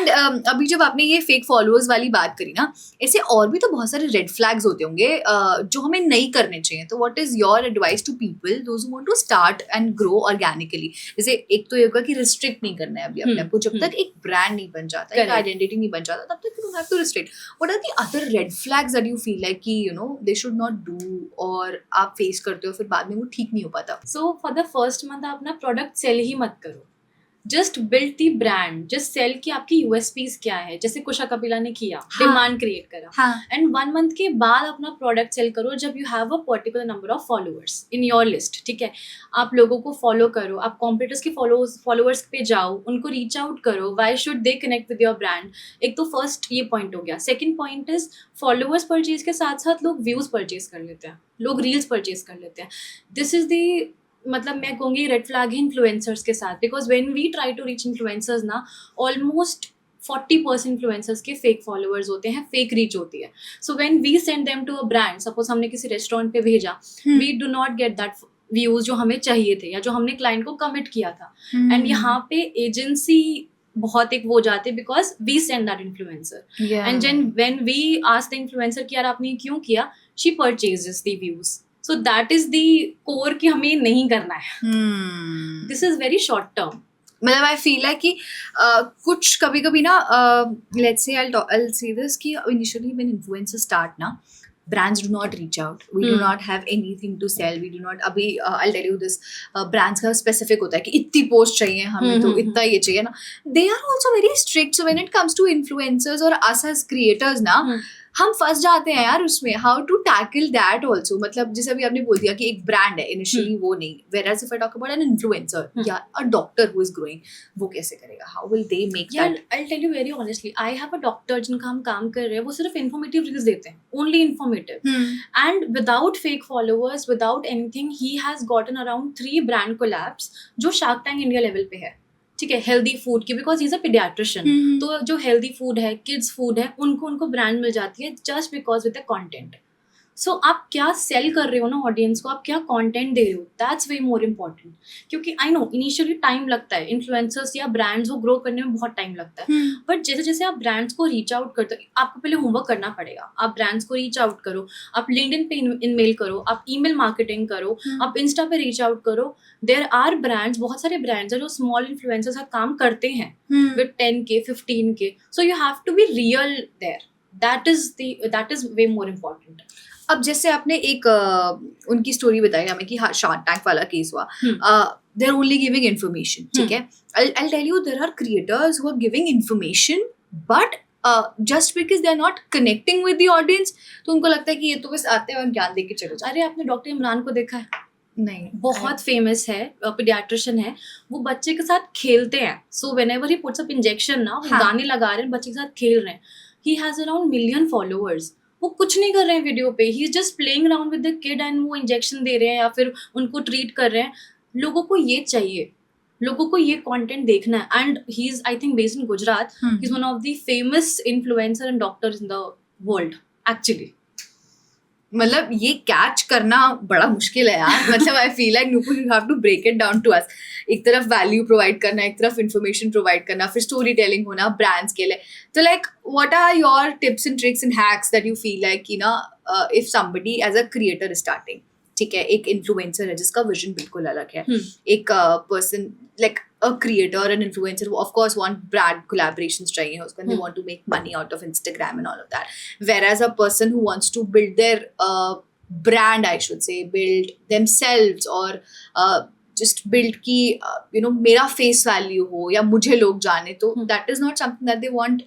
Speaker 2: एंड अभी जब आपने ये फेक फॉलोअर्स वाली बात करी ना, ऐसे और भी तो बहुत सारे रेड फ्लैग्स होते होंगे जो हमें नहीं करने चाहिए. तो what is your advice to people those who want to start and grow organically? जैसे एक तो ये होगा कि रिस्ट्रिक्ट नहीं करना है अभी अपने आप को, जब तक एक ब्रांड नहीं बन जाता, एक
Speaker 1: Correct.
Speaker 2: आइडेंटिटी नहीं बन जाता, तब तक you don't have to restrict. What are the other red flags that you feel like कि you know they should not do, और आप फेस करते हो फिर बाद में वो ठीक नहीं हो पाता?
Speaker 1: So for the first month आप अपना प्रोडक्ट सेल ही मत करो. Just build the brand, just sell की आपकी यूएसपीज क्या है, जैसे कुशा कपिला ने किया,
Speaker 2: हाँ.
Speaker 1: डिमांड क्रिएट करा.
Speaker 2: हाँ.
Speaker 1: एंड 1 मंथ के बाद अपना प्रोडक्ट सेल करो जब you have a particular number of followers in your list. ठीक है, आप लोगों को फॉलो करो, आप कॉम्पिटिटर्स के फॉलोअर्स पे जाओ, उनको रीच आउट करो. Why should they connect with your brand? एक तो फर्स्ट ये पॉइंट हो गया. Second point is followers purchase के साथ साथ लोग व्यूज परचेज कर लेते हैं, लोग रील्स परचेज कर लेते हैं. दिस इज द मतलब मैं कहूँगी रेड फ्लैग है इन्फ्लुएंसर्स के साथ. Because when we try to reach influencers ना, ऑलमोस्ट 40% इन्फ्लुएंसर्स के फेक फॉलोअर्स होते हैं, फेक रीच होती है. So when we send them to a brand, suppose हमने किसी रेस्टोरेंट पे भेजा, we do not get that views जो हमें चाहिए थे या जो हमने क्लाइंट को कमिट किया था. एंड यहाँ पे एजेंसी बहुत एक वो हो जाते because we send that influencer. And then when we ask the influencer कि यार आपने ये क्यों किया, she purchases the views. So that is the core कि हमें नहीं करना है. This is very short term.
Speaker 2: मतलब आई फील है कि कुछ कभी कभी ना, let's say I'll say this कि initially when influencers start ना, brands do not reach out, we do not have anything to sell, we do not, अभी I'll tell you this, brands का specific होता है कि इतनी पोस्ट चाहिए हमें, तो इतना ये चाहिए ना. they are also very strict. So when it comes to influencers और us as creators ना, हम फंस जाते हैं यार उसमें. How to tackle that also? मतलब जैसे अभी आपने बोल दिया कि एक ब्रांड है इनिशियली, वो नहीं. whereas if I talk about an influencer या a doctor who is growing, वो कैसे करेगा? how will they make
Speaker 1: Yeah,
Speaker 2: that?
Speaker 1: I'll tell you very honestly, I have a doctor जिनका हम काम कर रहे हैं, वो सिर्फ informative reels देते हैं, only informative. And without fake followers, without anything, he has gotten around 3 brand collabs जो Shark Tank India level पे है. ठीक है, हेल्दी फूड की, बिकॉज इज अ पीडियाट्रिशियन. तो जो हेल्दी फूड है, किड्स फूड है, उनको ब्रांड मिल जाती है just because with the content. So आप क्या सेल कर रहे हो ना ऑडियंस को, आप क्या कंटेंट दे रहे हो, दैट्स वे मोर इम्पॉर्टेंट. क्योंकि आई नो इनिशियली टाइम लगता है, इन्फ्लुएंसर्स या ब्रांड्स को ग्रो करने में बहुत टाइम लगता है. बट जैसे जैसे आप ब्रांड्स को रीच आउट करते हो, आपको पहले होमवर्क करना पड़ेगा. आप ब्रांड्स को रीच आउट करो, आप लिंक्डइन पे ईमेल करो, आप ईमेल मार्केटिंग करो, आप इंस्टा पे रीच आउट करो. देयर आर ब्रांड्स, बहुत सारे ब्रांड्स हैं जो स्मॉल इन्फ्लुएंसर्स का काम करते हैं with 10K 15K. So you have to be real there. That is way more important.
Speaker 2: अब जैसे आपने एक उनकी स्टोरी बताई हमें कि हाँ शार्क टैंक वाला केस हुआ, they are only giving information. ठीक है, I'll tell you there are creators who are giving information but just because they are not connecting with the audience, तो उनको लगता है कि ये तो बस आते हैं और ज्ञान दे के चले जाते.
Speaker 1: अरे आपने डॉक्टर इमरान को देखा है?
Speaker 2: नहीं.
Speaker 1: बहुत फेमस है, पीडियाट्रिशियन है, वो बच्चे के साथ खेलते हैं. So whenever he puts up injection ना, वो गाने लगा रहे हैं, बच्चे के साथ खेल रहे हैं. He has around 1 million followers. वो कुछ नहीं कर रहे हैं वीडियो पे, he is just playing around with the kid and वो इंजेक्शन दे रहे हैं या फिर उनको ट्रीट कर रहे हैं. लोगों को ये चाहिए, लोगों को ये कंटेंट देखना है. And he is I think based in Gujarat. He is one of the famous influencer and doctors in the world actually.
Speaker 2: मतलब ये कैच करना बड़ा मुश्किल है यार. मतलब I feel like Nupur you have to break it down to us. एक तरफ वैल्यू प्रोवाइड करना, एक तरफ इन्फॉर्मेशन प्रोवाइड करना, फिर स्टोरी टेलिंग होना ब्रांड्स के लिए. तो like what are your tips and tricks and hacks that you feel like कि ना if somebody as a creator starting, ठीक है, एक इन्फ्लुएंसर है जिसका विजन बिल्कुल अलग है, एक person like a creator, an influencer who of course want brand collaborations चाहिए उसको, and they want to make money out of Instagram and all of that. Whereas a person who wants to build their brand, I should say, build themselves or just build की you know मेरा face value हो या मुझे लोग जाने, तो that is not something that they want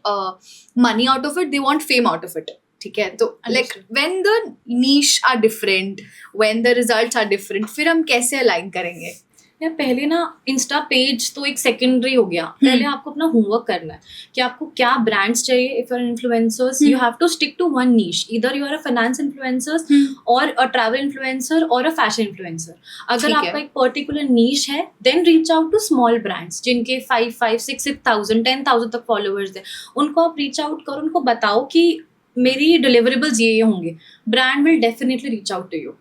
Speaker 2: money out of it, they want fame out of it. ठीक है, तो like when the niche are different, when the results are different, फिर हम कैसे align करेंगे?
Speaker 1: यार पहले ना इंस्टा पेज तो एक सेकेंडरी हो गया. पहले आपको अपना होमवर्क करना है कि आपको क्या ब्रांड्स चाहिए. If you are influencers, you have to stick to one niche. इधर you are a finance influencers और अ ट्रैवल इन्फ्लुएंसर और अ फैशन इन्फ्लुएंसर. अगर आपका एक पर्टिकुलर नीश है, then reach out to small brands जिनके 5,000, 10,000 तक फॉलोअर्स हैं. उनको आप रीच आउट करो, उनको बताओ कि मेरी डिलीवरेबल्स ये होंगे. Brand will definitely reach out to you.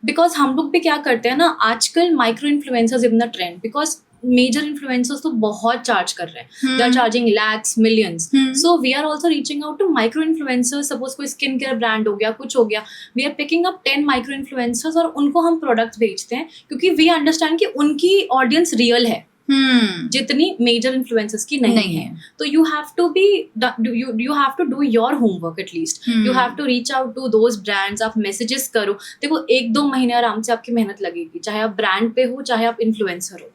Speaker 1: Because हम लोग भी क्या करते हैं ना, आजकल micro influencers is in the trend. Because major influencers तो बहुत चार्ज कर रहे हैं, they are charging lakhs, millions. So we are also reaching out to micro influencers. Suppose कोई स्किन केयर ब्रांड हो गया, कुछ हो गया, we are picking up 10 micro influencers और उनको हम प्रोडक्ट्स बेचते हैं, क्योंकि वी अंडरस्टैंड कि उनकी ऑडियंस रियल है, जितनी मेजर इन्फ्लुएंसर्स की नहीं है. तो you have to be you have to do your homework at least. You have to reach out to those brands. आप मैसेजेस करो. देखो 1-2 महीने आराम से आपकी मेहनत लगेगी, चाहे आप ब्रांड पे हो चाहे आप इन्फ्लुएंसर हो.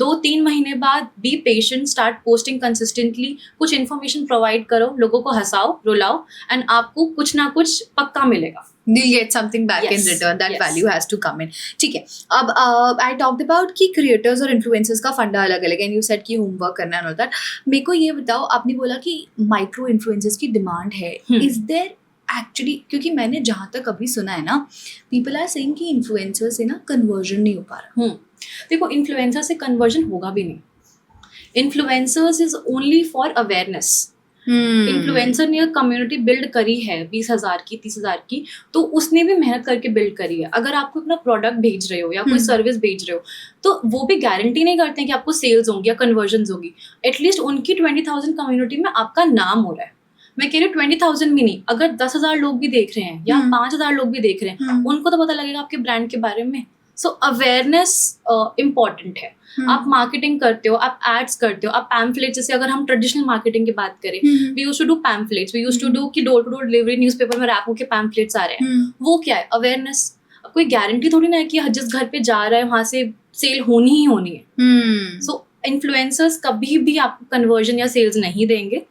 Speaker 1: 2-3 महीने बाद be patient, start posting consistently, कुछ इन्फॉर्मेशन प्रोवाइड करो, लोगों को हंसाओ, रुलाओ, एंड आपको कुछ ना कुछ पक्का मिलेगा.
Speaker 2: You'll get something back in return. That value has to come in. ठीक है. अब I talked about कि creators और influencers का फंडा अलग अलग है. And you said कि homework करना and all that. मेरे को ये बताओ, आपने बोला कि micro influencers की demand है. Is there actually, क्योंकि मैंने जहाँ तक अभी सुना है ना, people are saying कि influencers से ना conversion नहीं हो पा रहा.
Speaker 1: देखो influencer से conversion होगा भी नहीं. Influencers is only for awareness. Influencer ने कम्युनिटी बिल्ड करी है 20,000 की, 30,000 की, तो उसने भी मेहनत करके बिल्ड करी है. अगर आपको अपना प्रोडक्ट भेज रहे हो या कोई सर्विस भेज रहे हो, तो वो भी गारंटी नहीं करते हैं कि आपको सेल्स होंगी या कन्वर्जन होगी. एटलीस्ट उनकी 20,000 कम्युनिटी में आपका नाम हो रहा है. मैं कह रही हूँ 20,000 भी नहीं, अगर 10,000 लोग भी देख रहे हैं या 5,000 लोग भी देख रहे हैं, उनको तो पता लगेगा आपके ब्रांड के बारे में. सो अवेयरनेस इम्पॉर्टेंट है. आप मार्केटिंग करते हो, आप एड्स करते हो, आप पैम्फलेट, जैसे अगर हम ट्रेडिशनल मार्केटिंग की बात करें, we used to do pamphlets, we used to do कि door to door delivery, newspaper में रैप होके पैम्फलेट्स आ रहे हैं. वो क्या है? अवेयरनेस. कोई गारंटी थोड़ी ना है कि जिस घर पे जा रहा है वहां से सेल होनी ही होनी है. सो इन्फ्लुएंसर्स कभी भी आपको कन्वर्जन या सेल्स नहीं देंगे,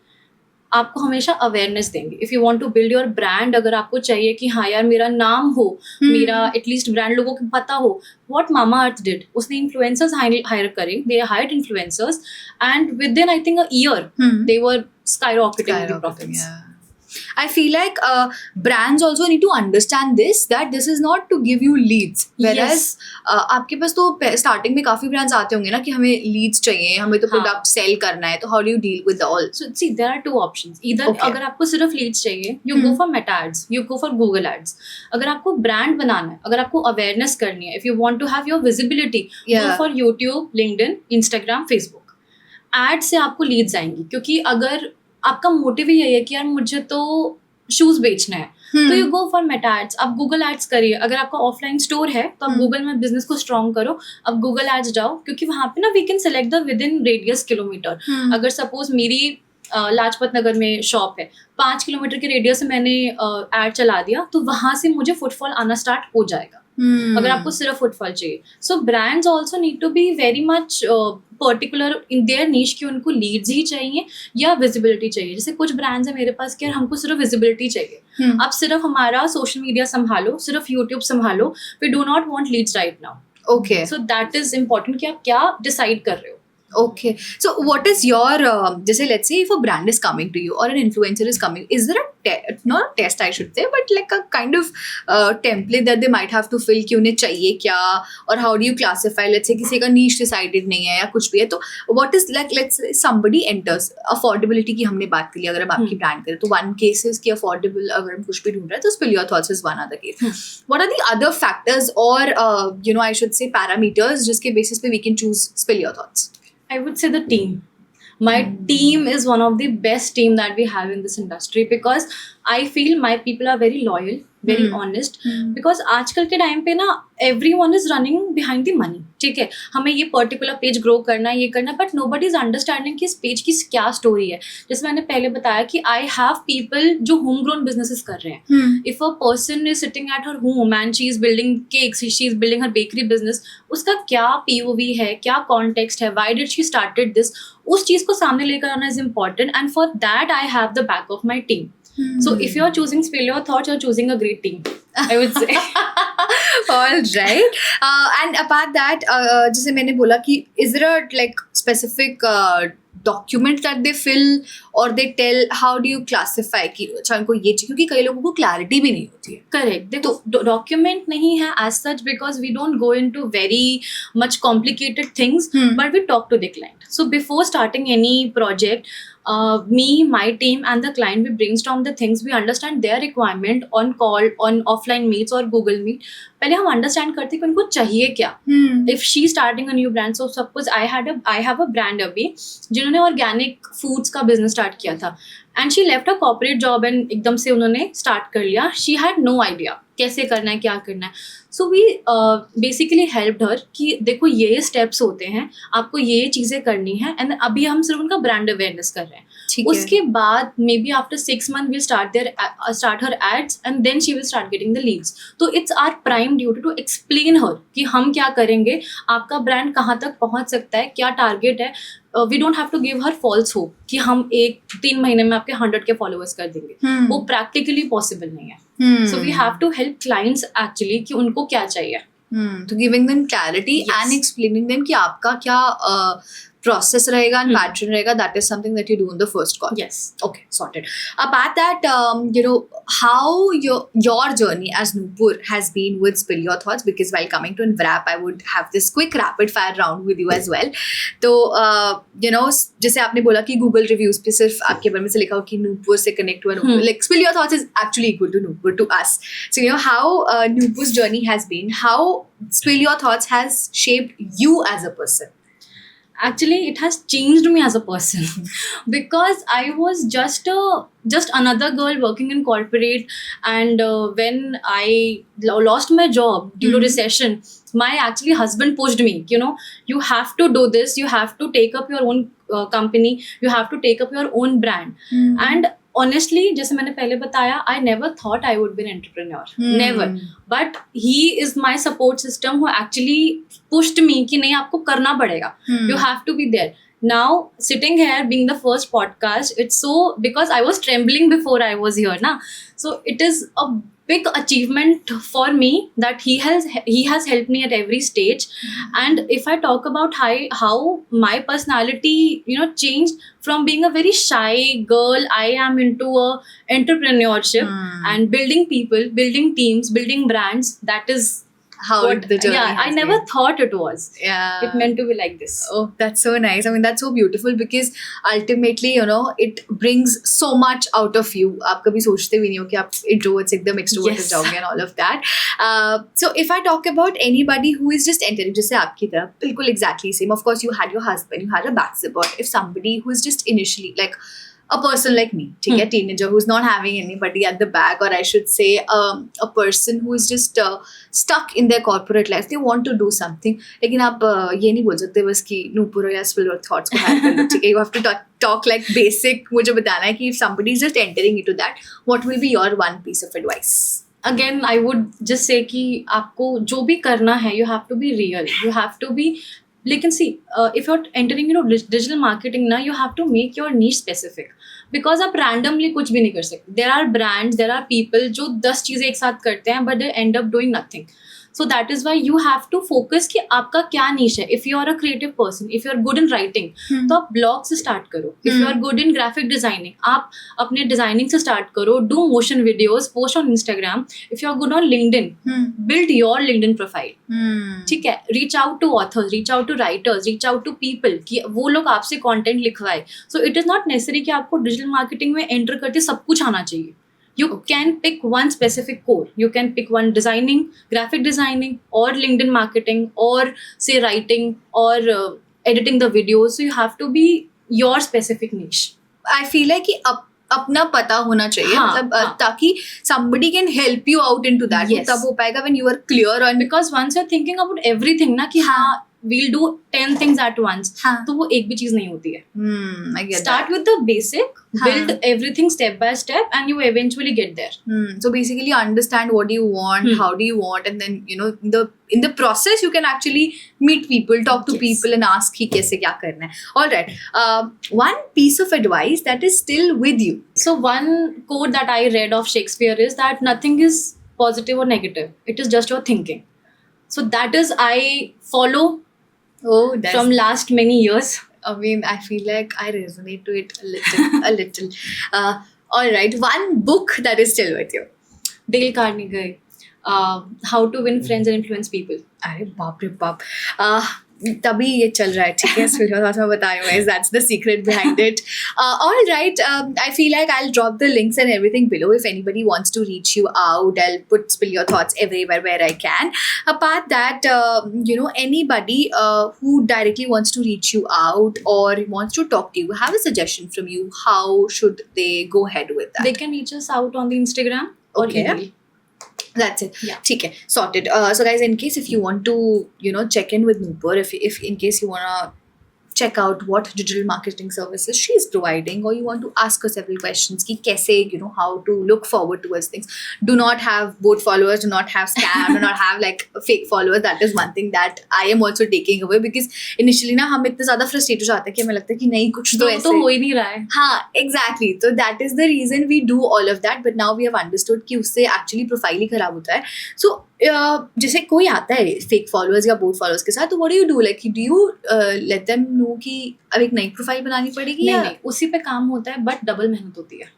Speaker 1: आपको हमेशा अवेयरनेस देंगे. If you want to build your brand, अगर आपको चाहिए कि हाँ यार मेरा नाम हो, मेरा एटलीस्ट ब्रांड लोगों को पता हो, व्हाट मामा अर्थ डिड, उसने इन्फ्लुएंसर्स हायर करे, they hired influencers, and with in I think a year they were skyrocketing the profits.
Speaker 2: I feel like brands also need to understand this, that this is not to give you leads. Whereas आपके पास तो starting में काफी brands आते होंगे ना कि हमें leads चाहिए, हमें तो product sell करना है, तो how do you deal with all?
Speaker 1: So see, there are 2 options. Either अगर आपको सिर्फ leads चाहिए, you go for Meta ads, you go for Google ads. अगर आपको brand बनाना है, अगर आपको awareness करनी है, if you want to have your visibility, go for YouTube, LinkedIn, Instagram, Facebook. Ads से आपको leads आएंगी, क्योंकि अगर आपका मोटिव ही यही है कि यार मुझे तो शूज बेचना है, तो you go for Meta ads. आप गूगल एड्स करिए. अगर आपका ऑफलाइन स्टोर है तो आप गूगल में बिजनेस को स्ट्रॉन्ग करो, अब गूगल एड्स जाओ, क्योंकि वहां पे ना we can select the within radius kilometre. अगर सपोज मेरी लाजपत नगर में शॉप है, 5 किलोमीटर के रेडियस से मैंने एड चला दिया, तो वहां से मुझे फुटफॉल आना स्टार्ट हो जाएगा. अगर आपको सिर्फ फुटफॉल चाहिए. So brands also need to be very much particular in their niche कि उनको लीड्स ही चाहिए या विजिबिलिटी चाहिए. जैसे कुछ ब्रांड्स है मेरे पास कि यार हमको सिर्फ विजिबिलिटी चाहिए, आप सिर्फ हमारा सोशल मीडिया संभालो, सिर्फ यूट्यूब संभालो, we do not want leads right now.
Speaker 2: Okay,
Speaker 1: so that is important कि आप क्या डिसाइड कर रहे हो.
Speaker 2: Okay, so what is your जैसे let's say if a brand is coming to you or an influencer is coming, is there a not a test I should say, but like a kind of template that they might have to fill कि उन्हें चाहिए क्या, और how do you classify, let's say किसी का niche decided नहीं है या कुछ भी है, तो what is like let's say somebody enters, affordability की हमने बात कर ली, अगर हम आपकी brand करें तो one case is कि affordable, अगर हम कुछ भी ढूंढ रहे हैं तो spill your thoughts is one other case. What are the other factors or I should say parameters जिसके basis पे we can choose spill your thoughts?
Speaker 1: I would say the team. My team is one of the best team that we have in this industry, because I feel my people are very loyal, very honest. Because आजकल के time पे ना everyone is running behind the money. ठीक है, हमें ये particular page grow करना है, ये करना है, बट नोबडी इज अंडरस्टैंडिंग कि इस पेज की क्या स्टोरी है. जैसे मैंने पहले बताया कि आई हैव पीपल जो होम ग्रोन बिजनेसेस कर रहे हैं. If a person is sitting at her home and she is building cakes, she is building her bakery business, उसका क्या पीओवी है, क्या कॉन्टेक्स्ट है, why did she started this, उस चीज को सामने लेकर आना is important. And for that I have the back of my team. So if you're choosing Spill Your Thoughts, you're choosing a great team, I would say.
Speaker 2: All right. And apart that, जैसे मैंने बोला कि is there a like specific document that they fill or they tell, how do you classify कि अच्छा इनको ये चाहिए, क्योंकि कई लोगों को clarity भी नहीं होती है.
Speaker 1: Correct. देखो document नहीं है as such, because we don't go into very much complicated things, but we talk to the client. So before starting any project, me, my team, and the client, we brainstorm the things. We understand their requirement on call, on offline meets or Google Meet. पहले हम understand करते कि उनको चाहिए क्या. If she's starting a new brand, so suppose I have a brand अभी जिन्होंने organic foods का business start किया था, and she left her corporate job and एकदम से उन्होंने start कर लिया. She had no idea कैसे करना है, क्या करना है. So we basically helped her कि देखो ये स्टेप्स होते हैं, आपको ये चीज़ें करनी है, एंड अभी हम सिर्फ उनका ब्रांड अवेयरनेस कर रहे हैं. उसके बाद may be after 6 months we'll start her ads, and then she will start getting the leads. तो it's our prime duty to explain her कि हम क्या करेंगे, आपका ब्रांड कहाँ तक पहुँच सकता है, क्या टारगेट है. We don't have to give her false hope कि हम 1-3 महीने में आपके 100 के फॉलोअर्स कर देंगे. वो प्रैक्टिकली पॉसिबल नहीं है. So we have to help clients actually कि उनको क्या चाहिए.
Speaker 2: To giving them clarity and explaining them कि आपका क्या process रहेगा and pattern रहेगा. That is something that you do in the first call.
Speaker 1: Yes.
Speaker 2: Okay, sorted. Apart that, how your journey as Nupur has been with Spill Your Thoughts, because while coming to wrap, I would have this quick rapid fire round with you as well. तो जैसे आपने बोला कि Google reviews पे सिर्फ आपके बारे में से लिखा हो कि Nupur से connect हुआ Nupur. Like Spill Your Thoughts is actually equal to Nupur to us. So how Nupur's journey has been, how Spill Your Thoughts has shaped you as a person.
Speaker 1: Actually, it has changed me as a person because I was just another girl working in corporate, and when I lost my job due to recession, my actually husband pushed me, you have to do this, you have to take up your own company, you have to take up your own brand. And honestly, जैसे मैंने पहले बताया, I never thought I would be an entrepreneur. Never. But he is my support system who actually pushed me कि नहीं, आपको करना पड़ेगा. You have to be there. Now, sitting here, being the first podcast, it's so, because I was trembling before I was here, na. So it is a big achievement for me that he has helped me at every stage. And if I talk about how my personality changed from being a very shy girl, I am into a entrepreneurship and building people, building teams, building brands. That is
Speaker 2: how the journey
Speaker 1: I never thought it was. It meant to be like this.
Speaker 2: Oh, that's so nice. I mean, that's so beautiful because ultimately, it brings so much out of you. आप कभी सोचते भी नहीं हो कि आप introverts एकदम extroverted जाओगे and all of that. So if I talk about anybody who is just entering, जैसे आपकी तरह, बिल्कुल exactly same. Of course, you had your husband, you had a back support. If somebody who is just initially like a person like me, ठीक है, teenager who's not having anybody at the back, or I should say a person who is just stuck in their corporate life, they want to do something, लेकिन आप ये नहीं बोल सकते बस कि Nupur या Spill Your Thoughts को hack कर लो, ठीक है. You have to talk like basic. मुझे बताना है कि if somebody is just entering into that, what will be your one piece of advice?
Speaker 1: Again, I would just say कि आपको जो भी करना है, you have to be real, you have to be. लेकिन see, if you're entering digital marketing now, you have to make your niche specific, because आप randomly कुछ भी नहीं कर सकते. There are brands, there are people जो 10 चीज़ें एक साथ करते हैं, but they end up doing nothing. So that is why you have to focus कि आपका क्या niche है. If you are a creative person, if you are good in writing, तो आप blog से start करो. If you are good in graphic designing, आप अपने designing से start करो. Do motion videos, post on Instagram. If you are good on LinkedIn, build your LinkedIn profile. ठीक है. Reach out to authors, reach out to writers, reach out to people कि वो लोग आपसे content लिखवाए. So it is not necessary कि आपको digital marketing में enter करते सब कुछ आना चाहिए. You can pick one specific core. You can pick one designing, graphic designing, or LinkedIn marketing, or say writing, or editing the videos. So you have to be your specific niche.
Speaker 2: I feel like कि अपना पता होना चाहिए, मतलब ताकि somebody can help you out into that.
Speaker 1: Yes.
Speaker 2: तब हो पाएगा when you are clear on.
Speaker 1: Because once you're thinking about everything ना कि हाँ we'll do 10 things at once, तो वो एक भी चीज नहीं होती है.
Speaker 2: I get
Speaker 1: Start
Speaker 2: that.
Speaker 1: with the basic, build everything step by step, and you eventually get there.
Speaker 2: So basically understand what do you want, how do you want, and then in the process you can actually meet people, talk to people and ask कि कैसे क्या करना है. All right. One piece of advice that is still with you.
Speaker 1: So one quote that I read of Shakespeare is that nothing is positive or negative. It is just your thinking. So that is I follow from last many years.
Speaker 2: I mean, I feel like I resonate to it a little. All right. One book that is still with you.
Speaker 1: Dale Carnegie, How to Win Friends and Influence People.
Speaker 2: अरे बाप रे बाप. तभी ये चल रहा है, ठीक है? Spill your thoughts, मैं बता रही हूँ guys, that's the secret behind it. All right, I feel like I'll drop the links and everything below if anybody wants to reach you out. I'll put Spill Your Thoughts everywhere where I can. Apart that, anybody who directly wants to reach you out or wants to talk to you, have a suggestion from you, how should they go ahead with that?
Speaker 1: They can reach us out on the Instagram or
Speaker 2: Okay.
Speaker 1: email.
Speaker 2: That's it.
Speaker 1: Yeah.
Speaker 2: ठीक है, sorted. So guys, in case if you want to, check in with Noor, if in case you wanna check out what digital marketing services she is providing, or you want to ask her several questions ki kaise, how to look forward towards things. Do not have bot followers, do not have scam, do not have like fake followers. That is one thing that I am also taking away, because initially ना हम इतने ज़्यादा frustrated हो जाते हैं कि हमें लगता है कि नहीं कुछ तो ऐसे
Speaker 1: तो हो ही नहीं रहा है.
Speaker 2: हाँ, exactly. So that is the reason we do all of that. But now we have understood कि उससे actually profile ही खराब होता है. So जैसे कोई आता है fake followers या boat followers के साथ, तो what do you do? Like, do you let them know कि अब एक नई प्रोफाइल बनानी पड़ेगी?
Speaker 1: नहीं, उसी पे काम होता है, बट डबल मेहनत होती है.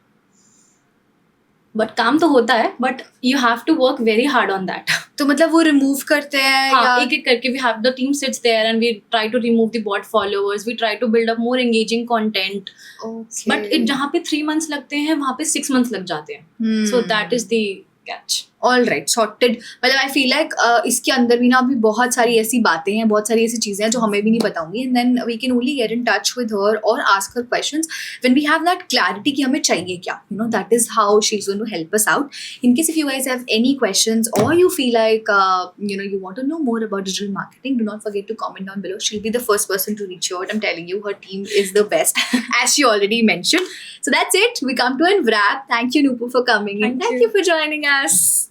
Speaker 1: बट काम तो होता है, but you have to work very hard on that.
Speaker 2: तो मतलब वो रिमूव करते हैं
Speaker 1: हाँ,
Speaker 2: या
Speaker 1: एक एक करके we have the team sits there and we try to remove the bot followers, we try to build up more engaging content.
Speaker 2: Okay.
Speaker 1: But जहाँ पे 3 months लगते हैं वहाँ पे 6 months लग जाते हैं. सो that is the catch.
Speaker 2: All right, sorted. मतलब आई फील लाइक इसके अंदर भी ना अभी बहुत सारी ऐसी बातें हैं, बहुत सारी ऐसी चीज़ें हैं जो हमें भी नहीं बताऊंगी, and then we can only get in touch with her और ask her questions when we have that clarity कि हमें चाहिए क्या. That is how she is going to help us out. In case if you guys have any questions और you feel like you want to know more about digital marketing, do not forget to comment down below. She'll be the first person to reach you out. I'm telling you, her team is the best, as she already mentioned. So that's it, we come to a wrap. Thank you, Nupu, for coming in. Thank you for joining us.